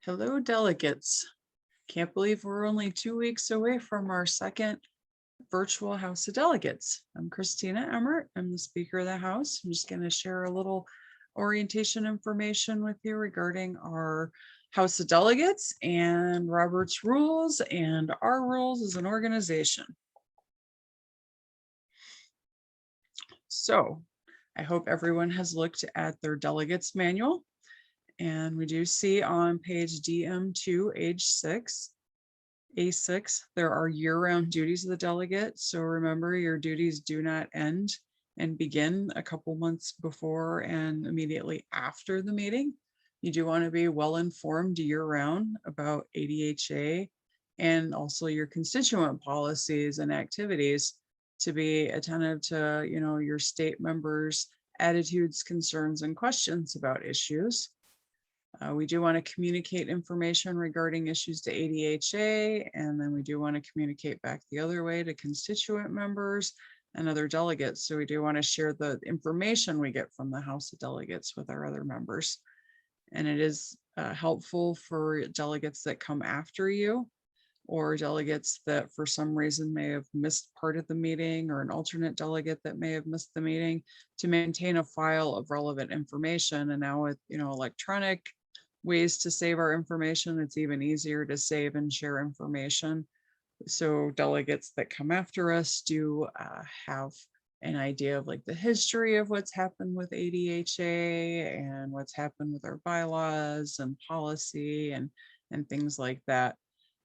Hello, delegates. Can't believe we're only 2 weeks away from our second virtual House of Delegates. I'm Christina Emmert. I'm the Speaker of the House. I'm just going to share a little orientation information with you regarding our House of Delegates and Robert's rules and our rules as an organization. So I hope everyone has looked at their delegates manual. And we do see on page DM2, A6, there are year-round duties of the delegate. So remember, your duties do not end and begin a couple months before and immediately after the meeting. You do want to be well informed year-round about ADHA and also your constituent policies and activities to be attentive to, your state members' attitudes, concerns, and questions about issues. We do want to communicate information regarding issues to ADHA, and then we do want to communicate back the other way to constituent members and other delegates. So we do want to share the information we get from the House of Delegates with our other members. And it is helpful for delegates that come after you or delegates that for some reason may have missed part of the meeting, or an alternate delegate that may have missed the meeting, to maintain a file of relevant information. And now with electronic ways to save our information, it's even easier to save and share information. So delegates that come after us do have an idea of like the history of what's happened with ADHA and what's happened with our bylaws and policy and things like that.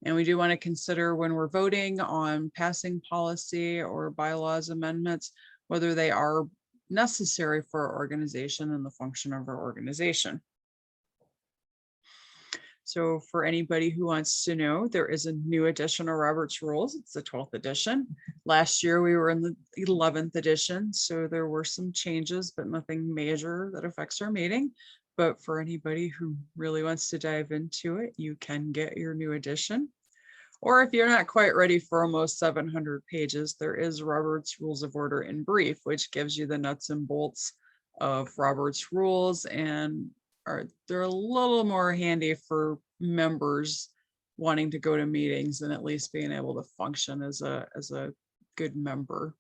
And we do want to consider when we're voting on passing policy or bylaws amendments, whether they are necessary for our organization and the function of our organization. So for anybody who wants to know, there is a new edition of Robert's Rules. It's the 12th edition. Last year we were in the 11th edition, so there were some changes, but nothing major that affects our meeting. But for anybody who really wants to dive into it, you can get your new edition. Or if you're not quite ready for almost 700 pages, there is Robert's Rules of Order in brief, which gives you the nuts and bolts of Robert's Rules, and they're a little more handy for members wanting to go to meetings and at least being able to function as a good member.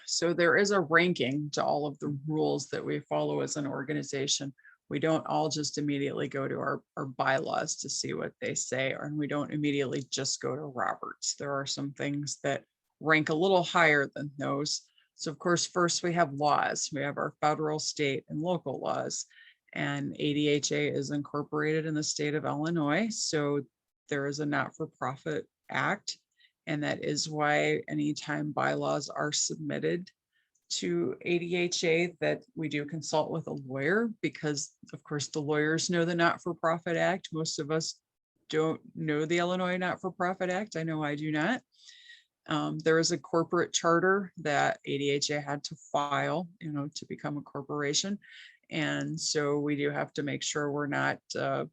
So there is a ranking to all of the rules that we follow as an organization. We don't all just immediately go to our bylaws to see what they say, and we don't immediately just go to Roberts. There are some things that rank a little higher than those. So of course, first we have laws. We have our federal, state, and local laws. And ADHA is incorporated in the state of Illinois. So there is a not-for-profit act. And that is why anytime bylaws are submitted to ADHA, that we do consult with a lawyer, because of course the lawyers know the Not-for-Profit Act. Most of us don't know the Illinois Not-for-Profit Act. I know I do not. There is a corporate charter that ADHA had to file, to become a corporation. And so we do have to make sure we're not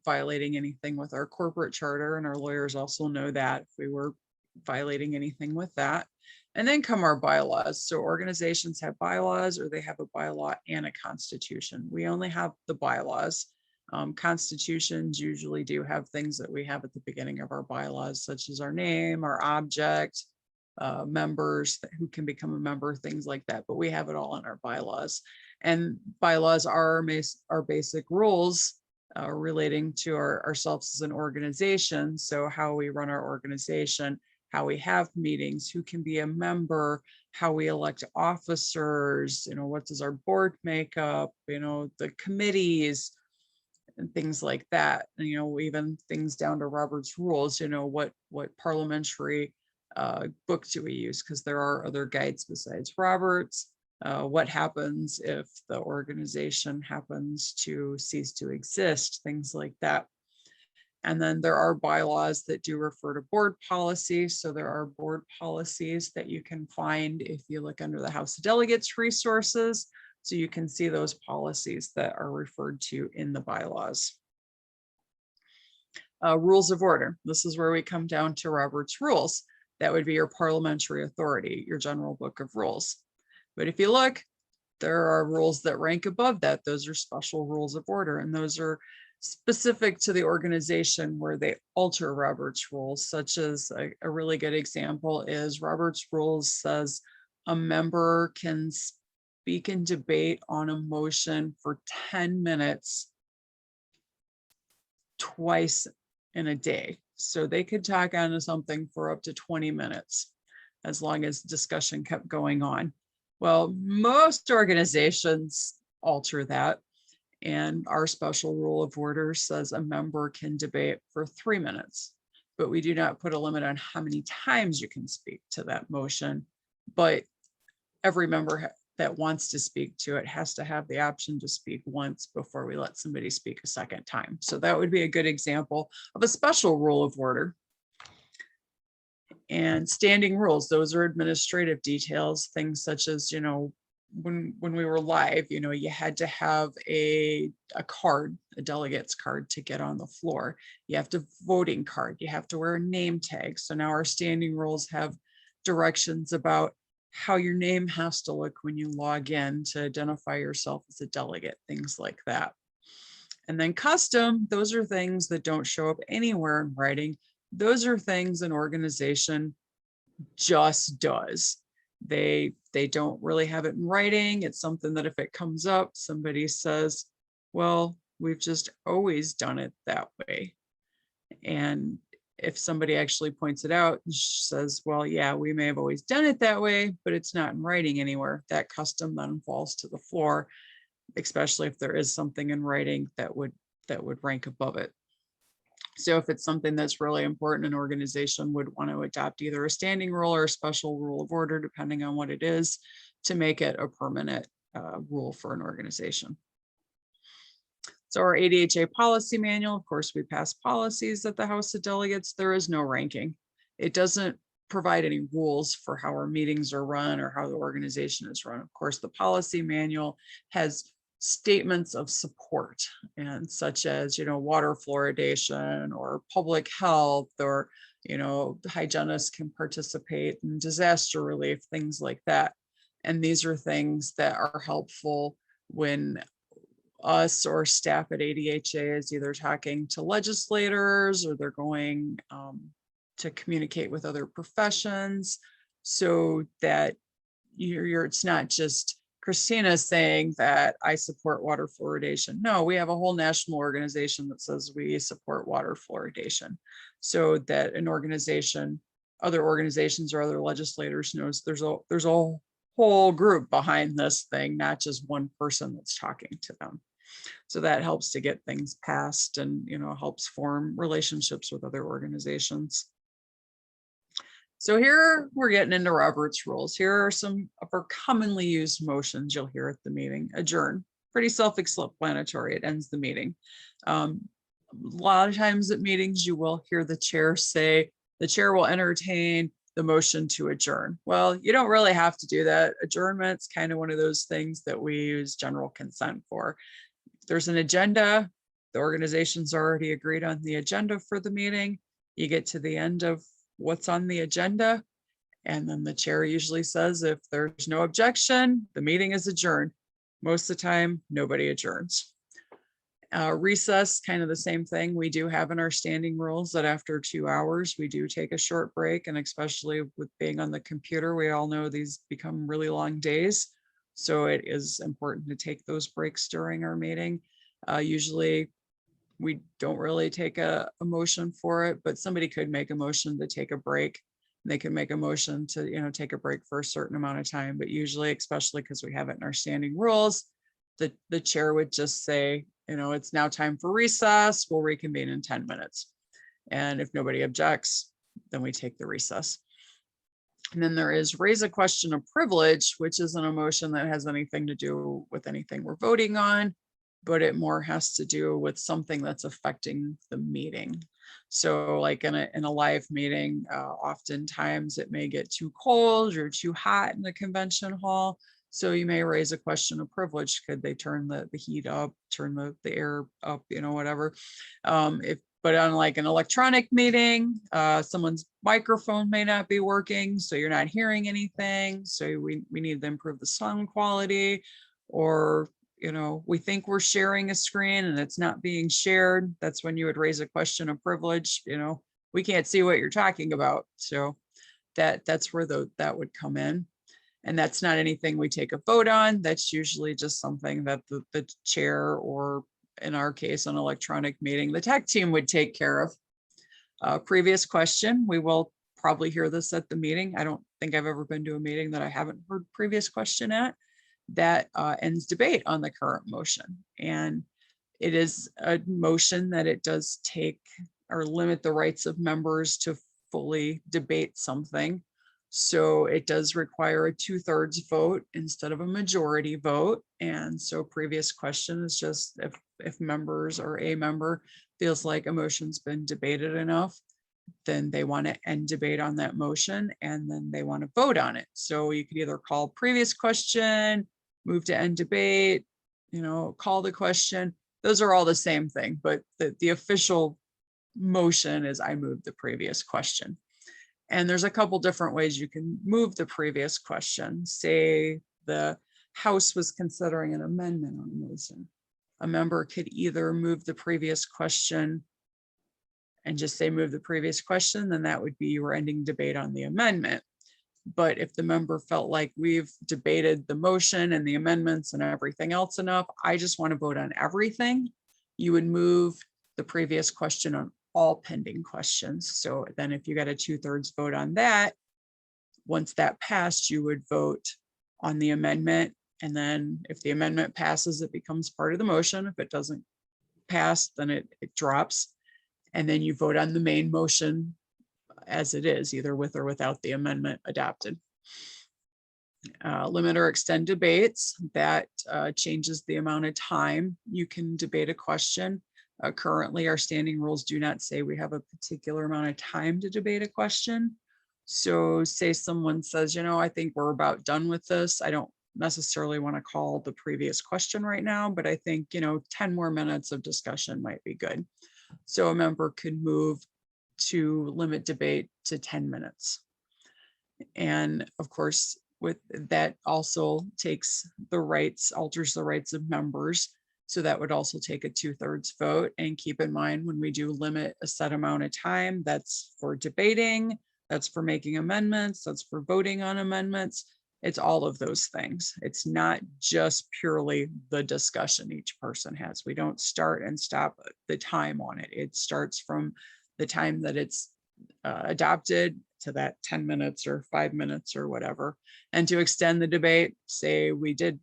violating anything with our corporate charter. And our lawyers also know that if we were violating anything with that. And then come our bylaws. So organizations have bylaws, or they have a bylaw and a constitution. We only have the bylaws. Constitutions usually do have things that we have at the beginning of our bylaws, such as our name, our object, members who can become a member, things like that. But we have it all in our bylaws. And bylaws are our basic rules relating to ourselves as an organization. So how we run our organization, how we have meetings, who can be a member, how we elect officers, what does our board make up, the committees and things like that. And, even things down to Robert's Rules, what parliamentary book do we use? Because there are other guides besides Robert's. What happens if the organization happens to cease to exist, things like that. And then there are bylaws that do refer to board policy. So there are board policies that you can find if you look under the House of Delegates resources. So you can see those policies that are referred to in the bylaws. Rules of Order. This is where we come down to Robert's Rules. That would be your parliamentary authority, your general book of rules. But if you look, there are rules that rank above that. Those are special rules of order. And those are specific to the organization where they alter Robert's rules, such as a really good example is Robert's rules says a member can speak and debate on a motion for 10 minutes twice in a day. So they could talk on something for up to 20 minutes as long as discussion kept going on. Well, most organizations alter that. And our special rule of order says a member can debate for 3 minutes, but we do not put a limit on how many times you can speak to that motion. But every member that wants to speak to it has to have the option to speak once before we let somebody speak a second time. So that would be a good example of a special rule of order. And standing rules, those are administrative details, things such as, you know, when we were live, you know, you had to have a card, a delegate's card to get on the floor. You have to voting card, you have to wear a name tag. So now our standing rules have directions about how your name has to look when you log in to identify yourself as a delegate, things like that. And then custom, those are things that don't show up anywhere in writing. Those are things an organization just does. They don't really have it in writing. It's something that if it comes up, somebody says, well, we've just always done it that way. And if somebody actually points it out and says, well, yeah, we may have always done it that way, but it's not in writing anywhere, that custom then falls to the floor, especially if there is something in writing that would rank above it. So if it's something that's really important, an organization would want to adopt either a standing rule or a special rule of order, depending on what it is, to make it a permanent rule for an organization. So our ADHA policy manual, of course, we pass policies at the House of Delegates. There is no ranking. It doesn't provide any rules for how our meetings are run or how the organization is run. Of course, the policy manual has statements of support, and such as, you know, water fluoridation or public health, or, you know, hygienists can participate in disaster relief, things like that. And these are things that are helpful when us or staff at ADHA is either talking to legislators or they're going to communicate with other professions, so that it's not just Christina saying that I support water fluoridation. No, we have a whole national organization that says we support water fluoridation, so that an organization, other organizations or other legislators knows there's a whole group behind this thing, not just one person that's talking to them. So that helps to get things passed and, you know, helps form relationships with other organizations. So here we're getting into Robert's rules. Here are some of our commonly used motions you'll hear at the meeting. Adjourn, pretty self-explanatory. It ends the meeting. A lot of times at meetings, you will hear the chair say, the chair will entertain the motion to adjourn. Well, you don't really have to do that. Adjournment's kind of one of those things that we use general consent for. There's an agenda. The organization's already agreed on the agenda for the meeting. You get to the end of what's on the agenda, and then the chair usually says, if there's no objection, the meeting is adjourned. Most of the time, nobody adjourns. Recess, kind of the same thing. We do have in our standing rules that after 2 hours, we do take a short break, and especially with being on the computer, we all know these become really long days. So it is important to take those breaks during our meeting. Usually we don't really take a motion for it, but somebody could make a motion to take a break. They can make a motion to, you know, take a break for a certain amount of time, but usually, especially because we have it in our standing rules, the chair would just say, you know, it's now time for recess. We'll reconvene in 10 minutes. And if nobody objects, then we take the recess. And then there is raise a question of privilege, which isn't a motion that has anything to do with anything we're voting on, but it more has to do with something that's affecting the meeting. So like in a live meeting, oftentimes it may get too cold or too hot in the convention hall. So you may raise a question of privilege. Could they turn the heat up, turn the air up, you know, whatever. But on like an electronic meeting, someone's microphone may not be working, so you're not hearing anything. So we need to improve the sound quality, or you know, we think we're sharing a screen and it's not being shared, that's when you would raise a question of privilege. You know, we can't see what you're talking about. So that's where that would come in. And that's not anything we take a vote on. That's usually just something that the chair, or in our case, an electronic meeting, the tech team would take care of. Previous question, we will probably hear this at the meeting. I don't think I've ever been to a meeting that I haven't heard previous question at. That ends debate on the current motion. And it is a motion that it does take or limit the rights of members to fully debate something. So it does require a 2/3 vote instead of a majority vote. And so previous question is just if members or a member feels like a motion's been debated enough, then they want to end debate on that motion and then they want to vote on it. So you could either call previous question, move to end debate, you know, call the question. Those are all the same thing, but the official motion is I move the previous question. And there's a couple different ways you can move the previous question. Say the House was considering an amendment on a motion. A member could either move the previous question and just say move the previous question, then that would be you were ending debate on the amendment. But if the member felt like we've debated the motion and the amendments and everything else enough, I just want to vote on everything, you would move the previous question on all pending questions. So then if you got a 2/3 vote on that, once that passed, you would vote on the amendment. And then if the amendment passes, it becomes part of the motion. If it doesn't pass, then it drops. And then you vote on the main motion as it is, either with or without the amendment adopted. Limit or extend debates, that changes the amount of time you can debate a question. Currently, our standing rules do not say we have a particular amount of time to debate a question. So say someone says, you know, I think we're about done with this. I don't necessarily want to call the previous question right now, but I think, you know, 10 more minutes of discussion might be good. So a member could move to limit debate to 10 minutes. And of course, with that also takes the rights, alters the rights of members. So that would also take a 2/3 vote. And keep in mind, when we do limit a set amount of time, that's for debating, that's for making amendments, that's for voting on amendments. It's all of those things. It's not just purely the discussion each person has. We don't start and stop the time on it. It starts from the time that it's adopted to that 10 minutes or 5 minutes or whatever. And to extend the debate, say we did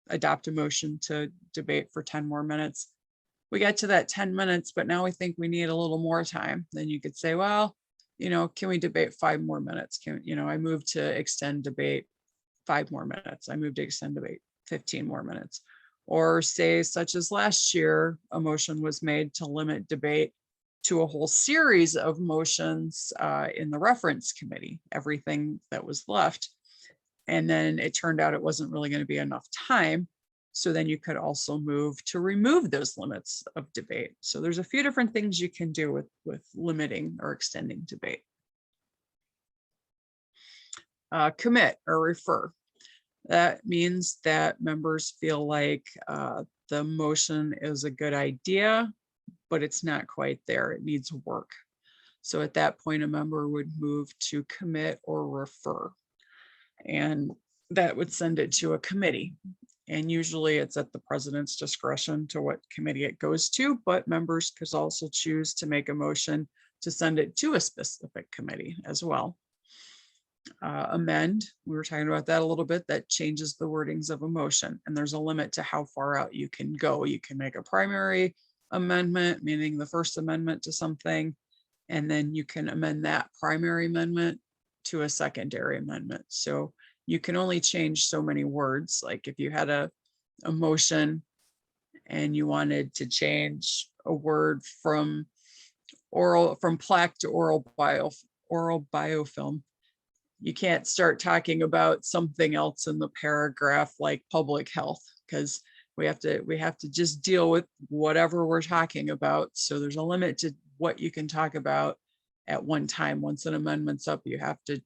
adopt a motion to debate for 10 more minutes. We get to that 10 minutes, but now we think we need a little more time. Then you could say, well, you know, can we debate 5 more minutes? Can, you know, I move to extend debate 5 more minutes. I move to extend debate 15 more minutes. Or say, such as last year, a motion was made to limit debate to a whole series of motions in the reference committee, everything that was left. And then it turned out it wasn't really going to be enough time. So then you could also move to remove those limits of debate. So there's a few different things you can do with limiting or extending debate. Commit or refer. That means that members feel like the motion is a good idea, but it's not quite there. It needs work. So at that point, a member would move to commit or refer. And that would send it to a committee. And usually it's at the president's discretion to what committee it goes to, but members could also choose to make a motion to send it to a specific committee as well. Amend, we were talking about that a little bit, that changes the wordings of a motion. And there's a limit to how far out you can go. You can make a primary amendment, meaning the first amendment to something, and then you can amend that primary amendment to a secondary amendment. So you can only change so many words. Like if you had a motion and you wanted to change a word from plaque to oral biofilm, you can't start talking about something else in the paragraph like public health, because we have to just deal with whatever we're talking about. So there's a limit to what you can talk about at one time. Once an amendment's up, you have to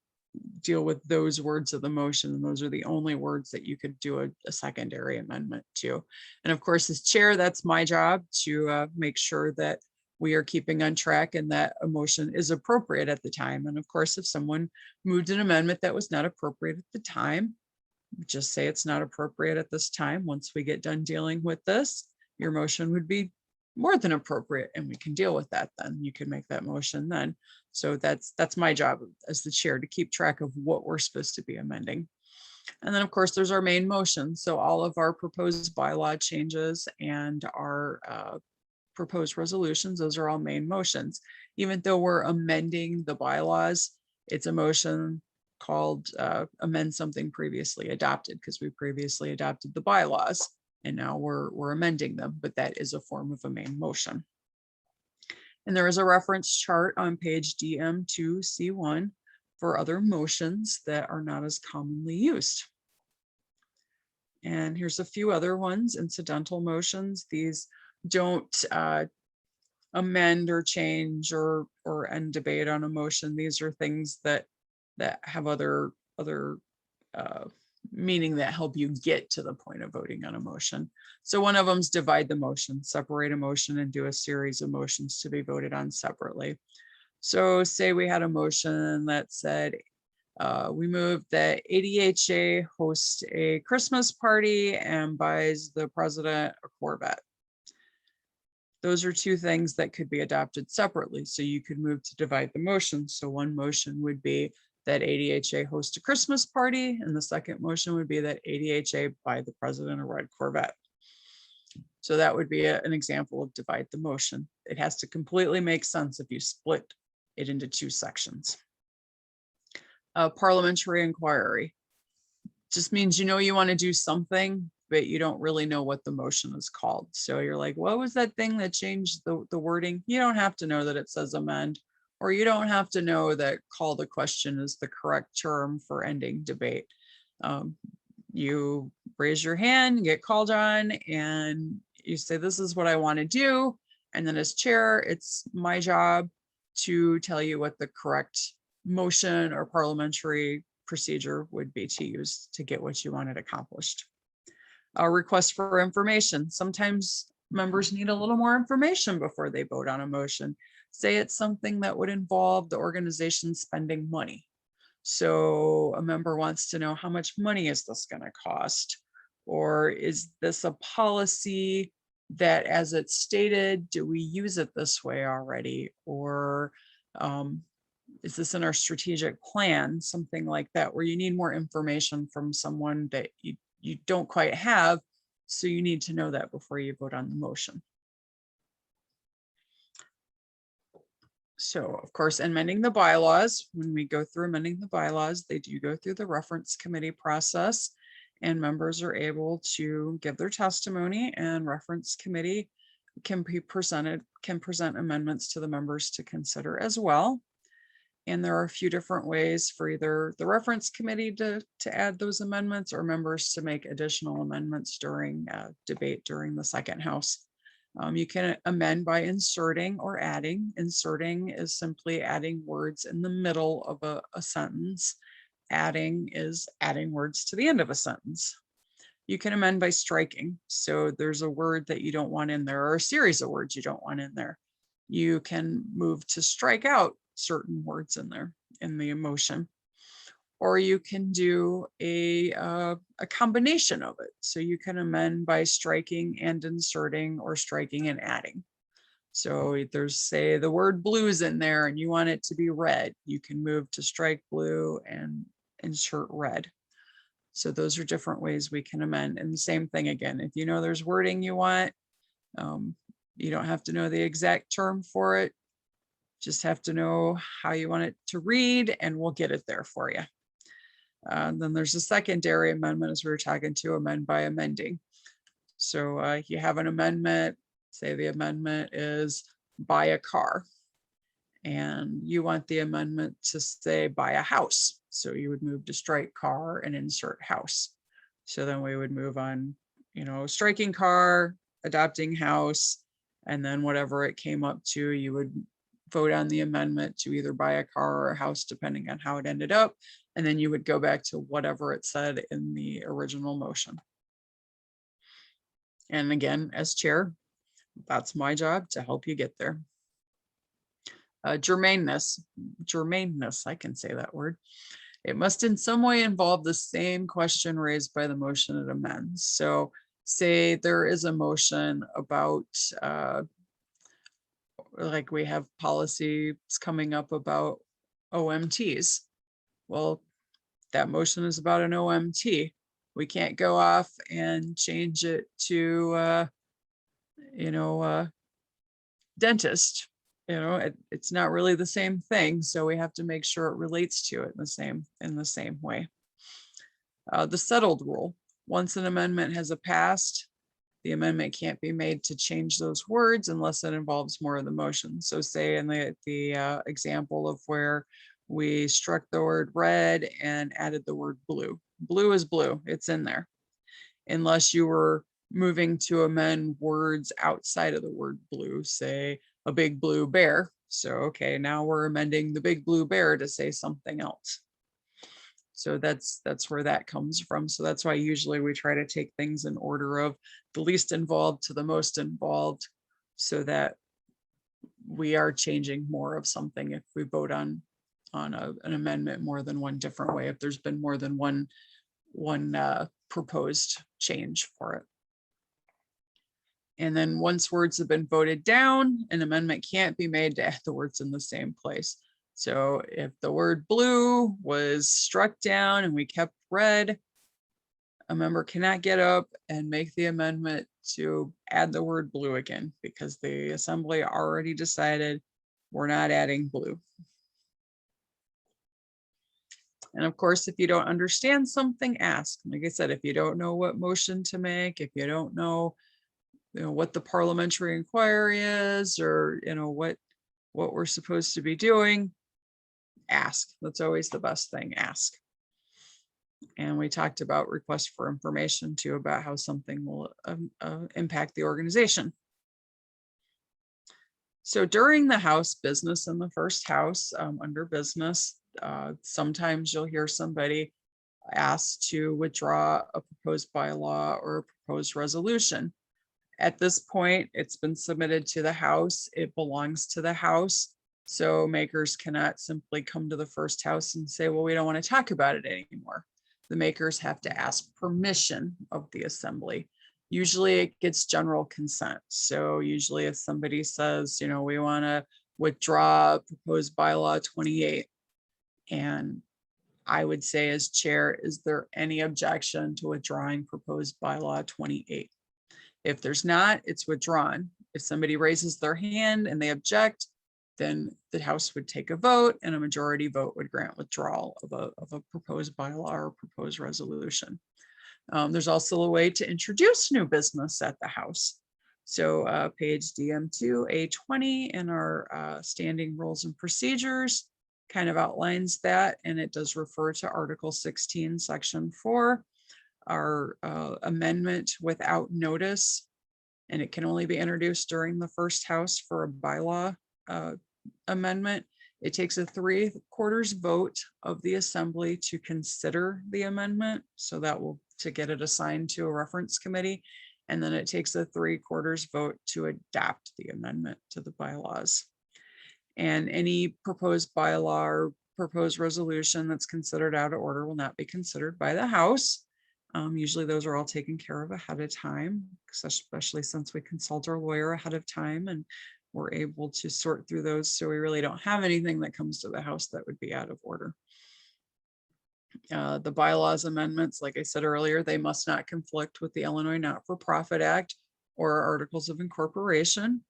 deal with those words of the motion, and those are the only words that you could do a secondary amendment to. And of course, as chair, that's my job to make sure that we are keeping on track and that a motion is appropriate at the time. And of course, if someone moved an amendment that was not appropriate at the time, just say it's not appropriate at this time. Once we get done dealing with this, your motion would be more than appropriate, and we can deal with that then. You can make that motion then. So that's my job as the chair, to keep track of what we're supposed to be amending. And then of course, there's our main motion. So all of our proposed bylaw changes and our proposed resolutions, those are all main motions. Even though we're amending the bylaws, it's a motion called amend something previously adopted, because we previously adopted the bylaws and now we're amending them, but that is a form of a main motion. And there is a reference chart on page DM2C1 for other motions that are not as commonly used. And here's a few other ones. Incidental motions. These don't amend or change or end debate on a motion. These are things that have other meaning that help you get to the point of voting on a motion. So one of them is divide the motion, separate a motion and do a series of motions to be voted on separately. So say we had a motion that said, we moved that ADHA host a Christmas party and buys the president a Corvette. Those are two things that could be adopted separately. So you could move to divide the motion. So one motion would be that ADHA host a Christmas party, and the second motion would be that ADHA buy the president a red Corvette. So that would be an example of divide the motion. It has to completely make sense if you split it into two sections. Parliamentary inquiry just means you want to do something, but you don't really know what the motion is called. So you're like, what was that thing that changed the wording? You don't have to know that it says amend, or you don't have to know that call the question is the correct term for ending debate. You raise your hand, get called on, and you say, this is what I want to do. And then as chair, it's my job to tell you what the correct motion or parliamentary procedure would be to use to get what you wanted accomplished. A request for information. Sometimes members need a little more information before they vote on a motion. Say it's something that would involve the organization spending money. So a member wants to know, how much money is this going to cost? Or is this a policy that, as it's stated, do we use it this way already? Or is this in our strategic plan? Something like that, where you need more information from someone that you don't quite have. So you need to know that before you vote on the motion. So of course, amending the bylaws, when we go through amending the bylaws, they do go through the reference committee process, and members are able to give their testimony, and reference committee can present amendments to the members to consider as well. And there are a few different ways for either the reference committee to add those amendments, or members to make additional amendments during debate during the second house. You can amend by inserting or adding. Inserting is simply adding words in the middle of a sentence. Adding is adding words to the end of a sentence. You can amend by striking. So there's a word that you don't want in there, or a series of words you don't want in there. You can move to strike out certain words in there in the motion. Or you can do a combination of it. So you can amend by striking and inserting, or striking and adding. So there's, say, the word blue's in there and you want it to be red. You can move to strike blue and insert red. So those are different ways we can amend. And the same thing again, if you know there's wording you want, you don't have to know the exact term for it. Just have to know how you want it to read, and we'll get it there for you. Then there's a secondary amendment, as we were talking to, amend by amending. So you have an amendment, say the amendment is buy a car, and you want the amendment to say buy a house. So you would move to strike car and insert house. So then we would move on, striking car, adopting house, and then whatever it came up to, you would vote on the amendment to either buy a car or a house, depending on how it ended up. And then you would go back to whatever it said in the original motion. And again, as chair, that's my job to help you get there. Germaneness, I can say that word. It must in some way involve the same question raised by the motion it amends. So say there is a motion about, like we have policies coming up about OMTs. Well, that motion is about an OMT. We can't go off and change it to, dentist. It's not really the same thing. So we have to make sure it relates to it in the same way. The settled rule, once an amendment has passed, the amendment can't be made to change those words unless it involves more of the motion. So say in the example of where we struck the word red and added the word blue. Blue is blue, it's in there. Unless you were moving to amend words outside of the word blue, say a big blue bear. So, okay, now we're amending the big blue bear to say something else. So that's where that comes from. So that's why usually we try to take things in order of the least involved to the most involved, so that we are changing more of something if we vote on an amendment more than one different way, if there's been more than one proposed change for it. And then once words have been voted down, an amendment can't be made to add the words in the same place. So if the word blue was struck down and we kept red, a member cannot get up and make the amendment to add the word blue again, because the assembly already decided we're not adding blue. And of course, if you don't understand something, ask. Like I said, if you don't know what motion to make, if you don't know, what the parliamentary inquiry is, or what we're supposed to be doing, ask. That's always the best thing, ask. And we talked about request for information too, about how something will impact the organization. So during the House business in the first House, under business, sometimes you'll hear somebody ask to withdraw a proposed bylaw or a proposed resolution. At this point, it's been submitted to the House. It belongs to the House. So makers cannot simply come to the first House and say, well, we don't want to talk about it anymore. The makers have to ask permission of the assembly. Usually it gets general consent. So usually if somebody says, we want to withdraw proposed bylaw 28, and I would say as chair, is there any objection to withdrawing proposed bylaw 28? If there's not, it's withdrawn. If somebody raises their hand and they object, then the House would take a vote, and a majority vote would grant withdrawal of a proposed bylaw or proposed resolution. There's also a way to introduce new business at the House. So page DM2, A20 in our standing rules and procedures kind of outlines that, and it does refer to Article 16, Section 4. Our amendment without notice, and it can only be introduced during the first House for a bylaw amendment. It takes a 3/4 vote of the assembly to consider the amendment, so that will to get it assigned to a reference committee, and then it takes a 3/4 vote to adopt the amendment to the bylaws. And any proposed bylaw or proposed resolution that's considered out of order will not be considered by the House. Usually those are all taken care of ahead of time, especially since we consult our lawyer ahead of time and we're able to sort through those. So we really don't have anything that comes to the House that would be out of order. The bylaws amendments, like I said earlier, they must not conflict with the Illinois Not-for-Profit Act or Articles of Incorporation.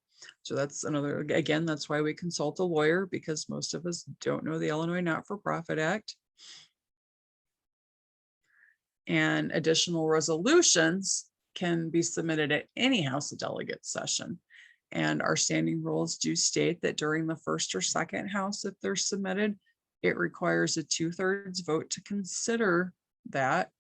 So that's another, again, that's why we consult a lawyer, because most of us don't know the Illinois Not-for-Profit Act. And additional resolutions can be submitted at any House of Delegates session. And our standing rules do state that during the first or second House, if they're submitted, it requires a 2/3 vote to consider that,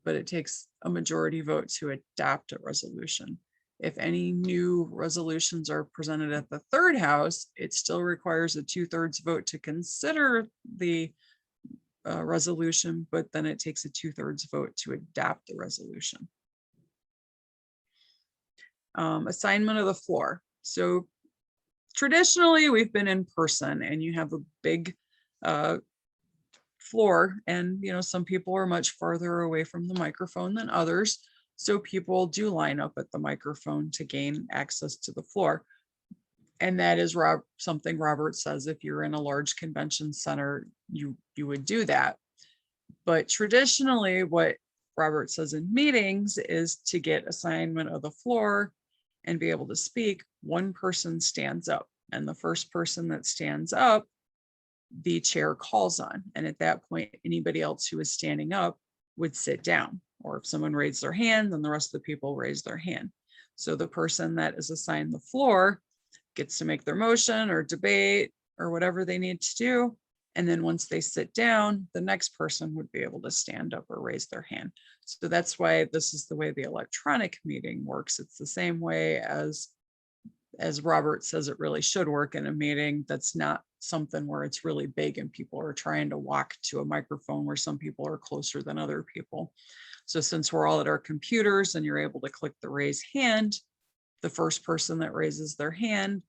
but it takes a majority vote to adopt a resolution. If any new resolutions are presented at the third house, it still requires a 2/3 vote to consider the resolution, but then it takes a 2/3 vote to adopt the resolution. Assignment of the floor. So traditionally, we've been in person, and you have a big floor, and some people are much farther away from the microphone than others. So people do line up at the microphone to gain access to the floor. And that is something Robert says, if you're in a large convention center, you would do that. But traditionally, what Robert says in meetings is to get assignment of the floor and be able to speak, one person stands up. And the first person that stands up, the chair calls on. And at that point, anybody else who is standing up would sit down. Or if someone raised their hand, then the rest of the people raise their hand. So the person that is assigned the floor gets to make their motion or debate or whatever they need to do. And then once they sit down, the next person would be able to stand up or raise their hand. So that's why this is the way the electronic meeting works. It's the same way as Robert says it really should work in a meeting that's not something where it's really big and people are trying to walk to a microphone where some people are closer than other people. So since we're all at our computers and you're able to click the raise hand, the first person that raises their hand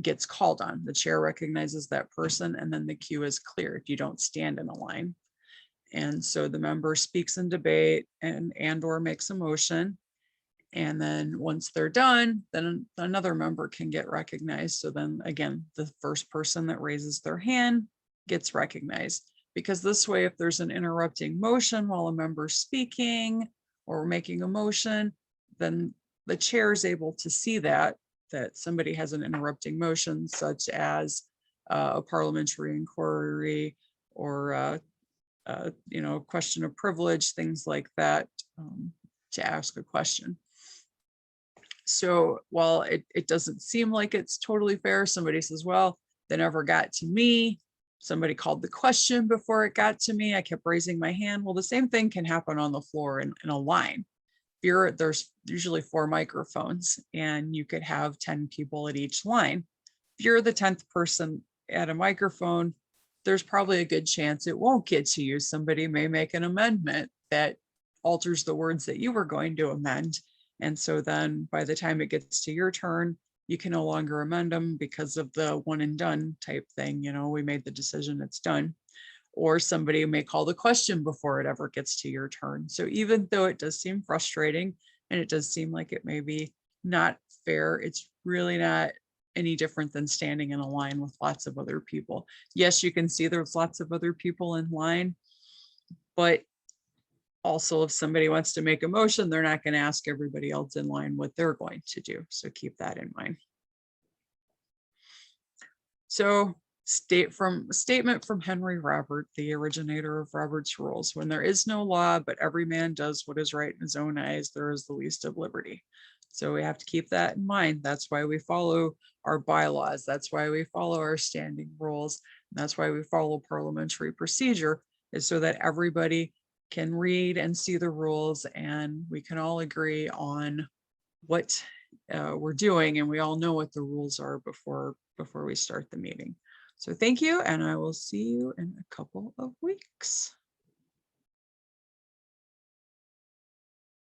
gets called on. The chair recognizes that person, and then the queue is cleared. You don't stand in a line. And so the member speaks in debate and or makes a motion. And then once they're done, then another member can get recognized. So then again, the first person that raises their hand gets recognized. Because this way, if there's an interrupting motion while a member's speaking or making a motion, then the chair is able to see that somebody has an interrupting motion, such as a parliamentary inquiry or question of privilege, things like that, to ask a question. So while it doesn't seem like it's totally fair, somebody says, well, they never got to me. Somebody called the question before it got to me. I kept raising my hand. Well, the same thing can happen on the floor in a line. There's usually 4 microphones and you could have 10 people at each line. If you're the 10th person at a microphone, there's probably a good chance it won't get to you. Somebody may make an amendment that alters the words that you were going to amend. And so then by the time it gets to your turn, you can no longer amend them because of the one and done type thing. We made the decision, it's done. Or somebody may call the question before it ever gets to your turn. So even though it does seem frustrating and it does seem like it may be not fair, it's really not any different than standing in a line with lots of other people. Yes, you can see there's lots of other people in line, but also if somebody wants to make a motion, they're not going to ask everybody else in line what they're going to do. So keep that in mind. So statement from Henry Robert, the originator of Robert's rules: when there is no law, but every man does what is right in his own eyes, there is the least of liberty. So we have to keep that in mind. That's why we follow our bylaws. That's why we follow our standing rules. And that's why we follow parliamentary procedure, is so that everybody can read and see the rules and we can all agree on what we're doing, and we all know what the rules are before we start the meeting. So thank you, and I will see you in a couple of weeks.